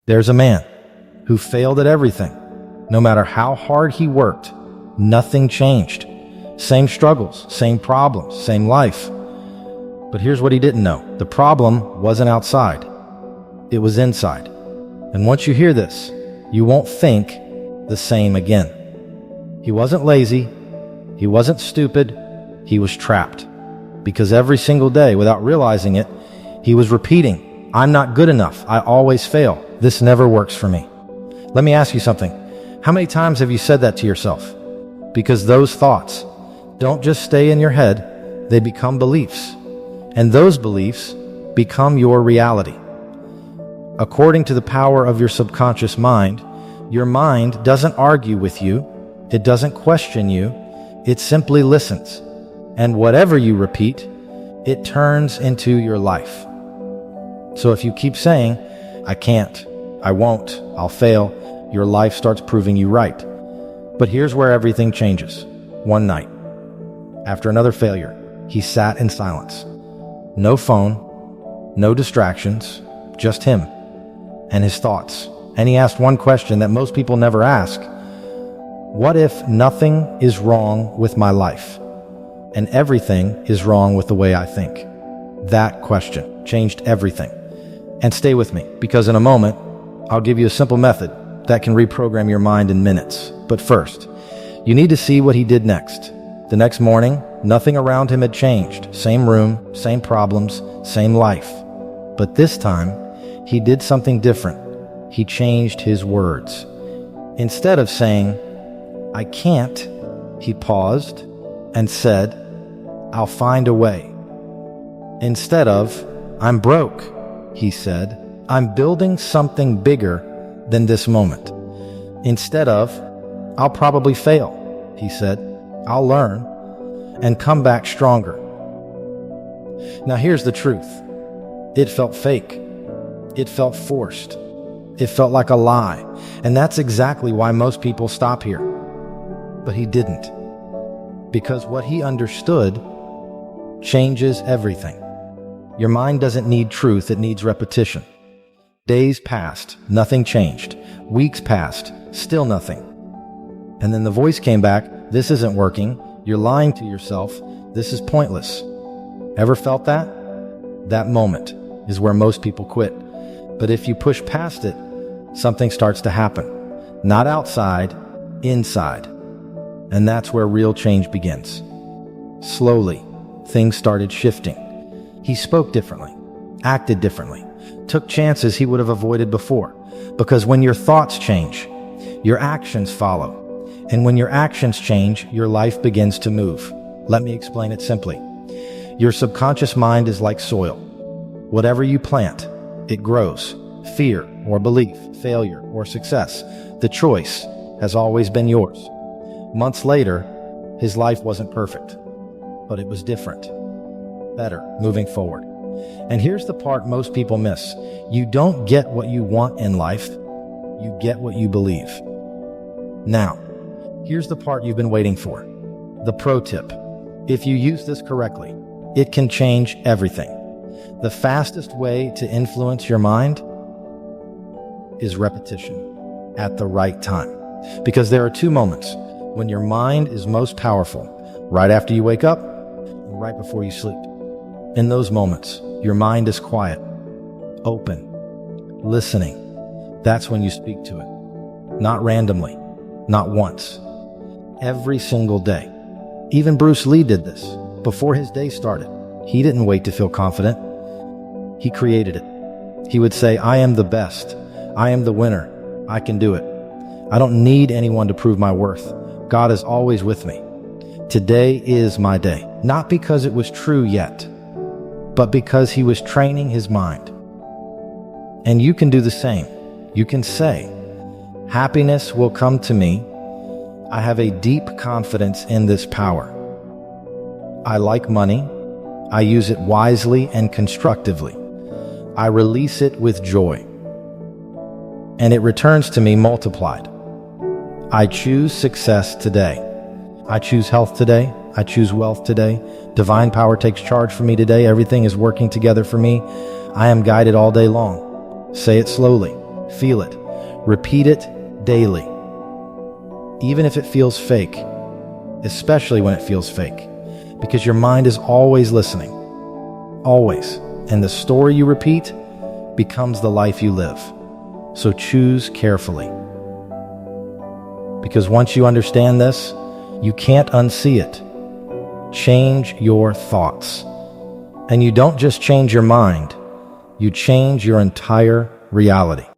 There's a man who failed at everything. No matter how hard he worked, nothing changed. Same struggles, same problems, same life. But here's what he didn't know. The problem wasn't outside. It was inside. And once you hear this, you won't think the same again. He wasn't lazy. He wasn't stupid. He was trapped. Because every single day, without realizing it, he was repeating, I'm not good enough. I always fail. This never works for me. Let me ask you something. How many times have you said that to yourself? Because those thoughts don't just stay in your head, they become beliefs. And those beliefs become your reality. According to the power of your subconscious mind, your mind doesn't argue with you, it doesn't question you, it simply listens. And whatever you repeat, it turns into your life. So if you keep saying, I can't, I won't, I'll fail, your life starts proving you right. But here's where everything changes. One night, after another failure, he sat in silence. No phone, no distractions, just him and his thoughts. And he asked one question that most people never ask. What if nothing is wrong with my life and everything is wrong with the way I think? That question changed everything. And stay with me, because in a moment, I'll give you a simple method that can reprogram your mind in minutes. But first, you need to see what he did next. The next morning, nothing around him had changed. Same room, same problems, same life. But this time, he did something different. He changed his words. Instead of saying, I can't, he paused and said, I'll find a way. Instead of, I'm broke, he said, I'm building something bigger than this moment. Instead of, I'll probably fail, he said, I'll learn and come back stronger. Now here's the truth. It felt fake. It felt forced. It felt like a lie. And that's exactly why most people stop here. But he didn't. Because what he understood changes everything. Your mind doesn't need truth, it needs repetition. Days passed, nothing changed. Weeks passed, still nothing. And then the voice came back, this isn't working, you're lying to yourself, this is pointless. Ever felt that? That moment is where most people quit. But if you push past it, something starts to happen. Not outside, inside. And that's where real change begins. Slowly, things started shifting. He spoke differently, acted differently, took chances he would have avoided before. Because when your thoughts change, your actions follow. And when your actions change, your life begins to move. Let me explain it simply. Your subconscious mind is like soil. Whatever you plant, it grows. Fear or belief, failure or success. The choice has always been yours. Months later, his life wasn't perfect, but it was different, better, moving forward. And here's the part most people miss. You don't get what you want in life, you get what you believe. Now, here's the part you've been waiting for. The pro tip. If you use this correctly, it can change everything. The fastest way to influence your mind is repetition at the right time. Because there are two moments when your mind is most powerful, right after you wake up and right before you sleep. In those moments, your mind is quiet, open, listening. That's when you speak to it. Not randomly, not once. Every single day. Even Bruce Lee did this. Before his day started, he didn't wait to feel confident. He created it. He would say, I am the best. I am the winner. I can do it. I don't need anyone to prove my worth. God is always with me. Today is my day. Not because it was true yet, but because he was training his mind. And you can do the same. You can say, happiness will come to me. I have a deep confidence in this power. I like money. I use it wisely and constructively. I release it with joy. And it returns to me multiplied. I choose success today. I choose health today. I choose wealth today. Divine power takes charge for me today. Everything is working together for me. I am guided all day long. Say it slowly. Feel it. Repeat it daily. Even if it feels fake, especially when it feels fake, because your mind is always listening. Always. And the story you repeat becomes the life you live. So choose carefully. Because once you understand this, you can't unsee it. Change your thoughts. And you don't just change your mind, you change your entire reality.